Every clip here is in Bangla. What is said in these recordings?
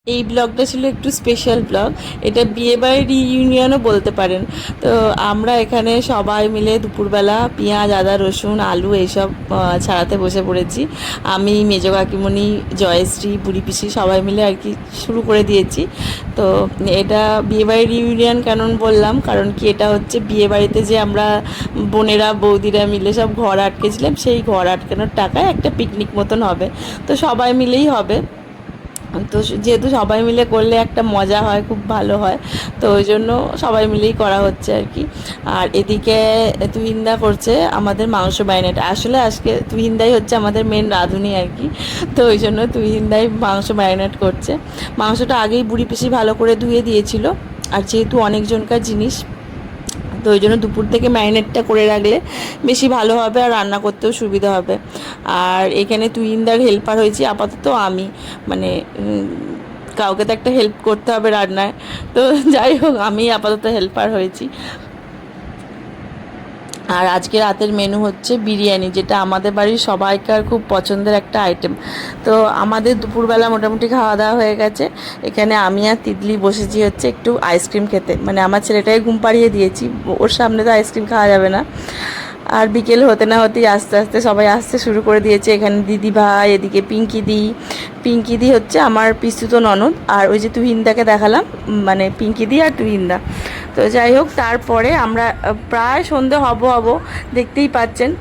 এই ব্লগটা ছিল একটু স্পেশাল ব্লগ। এটা বিয়েবাড়ির রিইউনিয়নও বলতে পারেন। তো আমরা এখানে সবাই মিলে দুপুরবেলা পেঁয়াজ, আদা, রসুন, আলু এইসব ছাড়াতে বসে পড়েছি। আমি, মেজো কাকিমণি, জয়শ্রী, বুড়ি পিসি সবাই মিলে আর কি শুরু করে দিয়েছি। তো এটা বিয়েবাড়ির রিইউনিয়ন কেন বললাম, কারণ কি এটা হচ্ছে বিয়েবাড়িতে যে আমরা বোনেরা বৌদিরা মিলে সব ঘর আটকেছিলাম, সেই ঘর আটকানোর টাকায় একটা পিকনিক মতন হবে। তো সবাই মিলেই হবে। তো যেহেতু সবাই মিলে করলে একটা মজা হয়, খুব ভালো হয়। তো ওই জন্য সবাই মিলেই করা হচ্ছে আর কি। আর এদিকে তুহিনদা করছে আমাদের মাংস ম্যারিনেট। আসলে আজকে তুহিনদাই হচ্ছে আমাদের মেন রাঁধুনি আর কি। তো ওই জন্য তুহিনদাই মাংস ম্যারিনেট করছে। মাংসটা আগেই বুড়ি পিসি ভালো করে ধুয়ে দিয়েছিল। আর যেহেতু অনেকজনকার জিনিস, তো ওই জন্য দুপুর থেকে ম্যারিনেটটা করে রাখলে বেশি ভালো হবে আর রান্না করতেও সুবিধা হবে। আর এখানে তুহিনদার হেল্পার হয়েছি আপাতত আমি, মানে কাউকে তো একটা হেল্প করতে হবে রান্নায়। তো যাই হোক, আমি আপাতত হেল্পার হয়েছি। আর আজকে রাতের মেনু হচ্ছে বিরিয়ানি, যেটা আমাদের বাড়ির সবাইকার খুব পছন্দের একটা আইটেম। তো আমাদের দুপুরবেলা মোটামুটি খাওয়া দাওয়া হয়ে গেছে। এখানে আমি আর তিতলি বসেছি হচ্ছে একটু আইসক্রিম খেতে। মানে আমার ছেলেটাকে ঘুম পাড়িয়ে দিয়েছি, ওর সামনে তো আইসক্রিম খাওয়া যাবে না। আর বিকেল হতে না হতেই আস্তে আস্তে সবাই আসতে শুরু করে দিয়েছে। এখানে দিদি ভাই, এদিকে পিঙ্কিদি হচ্ছে আমার পিস্তুত ননদ। আর ওই যে তুহিনদাকে দেখালাম, মানে পিঙ্কিদি আর তুহিনদা। তো যাই হোক, তারপরে আমরা প্রায় সন্ধে হব দেখতেই পাচ্ছেন।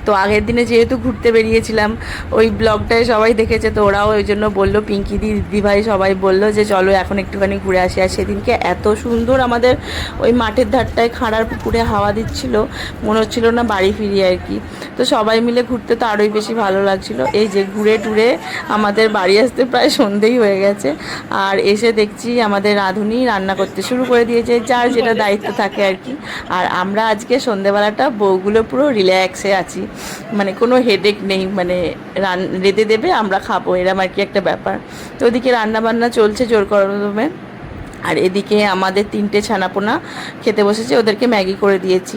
তো আগের দিনে যেহেতু ঘুরতে বেরিয়েছিলাম, ওই ব্লগটায় সবাই দেখেছে, তো ওরাও ওই জন্য বললো, পিঙ্কিদি, দিদিভাই সবাই বললো যে চলো এখন একটুখানি ঘুরে আসি। আর সেদিনকে এত সুন্দর আমাদের ওই মাঠের ধারটায় খাঁড়ার পুকুরে হাওয়া দিচ্ছিল, মনে হচ্ছিল না বাড়ি ফিরি আর কি। তো সবাই মিলে ঘুরতে তো আরোই বেশি ভালো লাগছিলো। এই যে ঘুরে টুরে আমাদের বাড়ি আসতে প্রায় সন্ধেই হয়ে গেছে। আর এসে দেখছি আমাদের রাঁধুনি রান্না করতে শুরু করে দিয়েছে, যার যেটা দায়িত্ব থাকে আর কি। আর আমরা আজকে সন্ধেবেলাটা বউগুলো পুরো রিল্যাক্সে আছি, মানে কোনো হেডেক নেই, মানে রেঁধে দেবে আমরা খাবো, এরম আর কি একটা ব্যাপার। তো ওদিকে রান্নাবান্না চলছে জোর কদমে। আর এদিকে আমাদের 3টে ছানাপোনা খেতে বসেছে, ওদেরকে ম্যাগি করে দিয়েছি।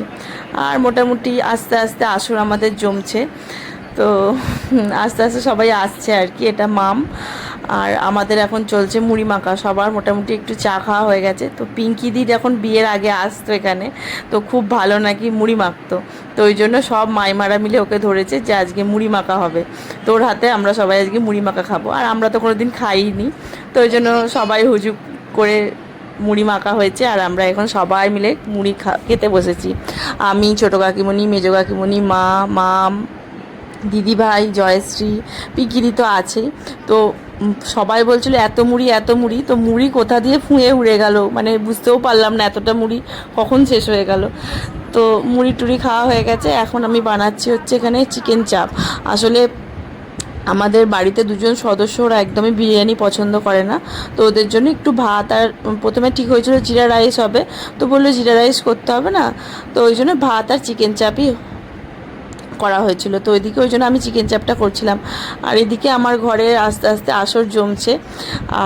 আর মোটামুটি আস্তে আস্তে আসর আমাদের জমছে। তো আস্তে আস্তে সবাই আসছে আর কি। এটা মাম। আর আমাদের এখন চলছে মুড়ি মাখা, সবার মোটামুটি একটু চা খাওয়া হয়ে গেছে। তো পিঙ্কিদি যখন বিয়ের আগে আসতো এখানে, তো খুব ভালো নাকি মুড়ি মাখতো। তো ওই জন্য সব মাইমারা মিলে ওকে ধরেছে যে আজকে মুড়ি মাখা হবে, তোর হাতে আমরা সবাই আজকে মুড়ি মাখা খাবো। আর আমরা তো কোনো দিন খাইনি, তো ওই জন্য সবাই হুজুগ করে মুড়ি মাখা হয়েছে। আর আমরা এখন সবাই মিলে মুড়ি খেতে বসেছি। আমি, ছোটো কাকিমণি, মেজো কাকিমণি, মাম, দিদিভাই, জয়শ্রী, পিকিরি তো আছেই। তো সবাই বলছিল এত মুড়ি এত মুড়ি, তো মুড়ি কোথা দিয়ে ফুঁয়ে উড়ে গেল, মানে বুঝতেও পারলাম না এতটা মুড়ি কখন শেষ হয়ে গেল। তো মুড়ি টুড়ি খাওয়া হয়ে গেছে। এখন আমি বানাচ্ছি হচ্ছে এখানে চিকেন চাপ। আসলে আমাদের বাড়িতে দুজন সদস্য, ওরা একদমই বিরিয়ানি পছন্দ করে না। তো ওদের জন্য একটু ভাত, আর প্রথমে ঠিক হয়েছিল জিরা রাইস হবে, তো বললো জিরা রাইস করতে হবে না। তো ওই জন্য ভাত আর চিকেন চাপই করা হয়েছিল। তো ওইদিকে ওই জন্য আমি চিকেন চাপটা করছিলাম। আর এদিকে আমার ঘরে আস্তে আস্তে আসর জমছে।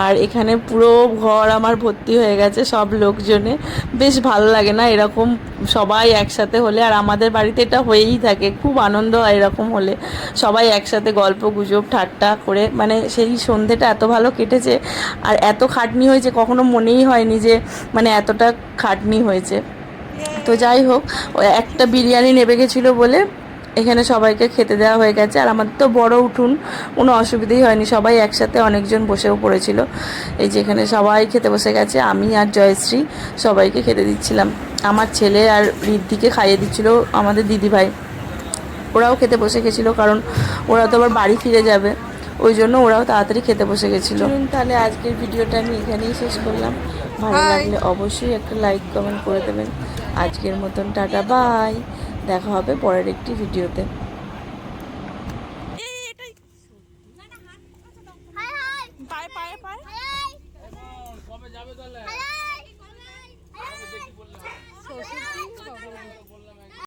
আর এখানে পুরো ঘর আমার ভর্তি হয়ে গেছে সব লোকজনে। বেশ ভালো লাগে না এরকম সবাই একসাথে হলে? আর আমাদের বাড়িতে এটা হয়েই থাকে, খুব আনন্দ হয় এরকম হলে। সবাই একসাথে গল্প গুজব ঠাট্টা করে, মানে সেই সন্ধেটা এত ভালো কেটেছে। আর এত খাটনি হয়েছে, কখনো মনেই হয়নি যে মানে এতটা খাটনি হয়েছে। তো যাই হোক, একটা বিরিয়ানি নেবে গেছিলো বলে এখানে সবাইকে খেতে দেওয়া হয়ে গেছে। আর আমাদের তো বড় উঠুন, কোনো অসুবিধাই হয়নি, সবাই একসাথে অনেকজন বসেও পড়েছিল। এই যে এখানে সবাই খেতে বসে গেছে, আমি আর জয়শ্রী সবাইকে খেতে দিচ্ছিলাম। আমার ছেলে আর ঋদ্ধিকে খাইয়ে দিচ্ছিল আমাদের দিদিভাই। ওরাও খেতে বসে গেছিলো, কারণ ওরা তো আবার বাড়ি ফিরে যাবে, ওই জন্য ওরাও তাড়াতাড়ি খেতে বসে গেছিলো। তাহলে আজকের ভিডিওটা আমি এখানেই শেষ করলাম। ভালো লাগলে অবশ্যই একটা লাইক কমেন্ট করে দেবেন। আজকের মতন টাটা, বাই। দেখা হবে পরের একটি ভিডিওতে। পায়ে পায়ে পায়ে কবে যাবে তাহলে?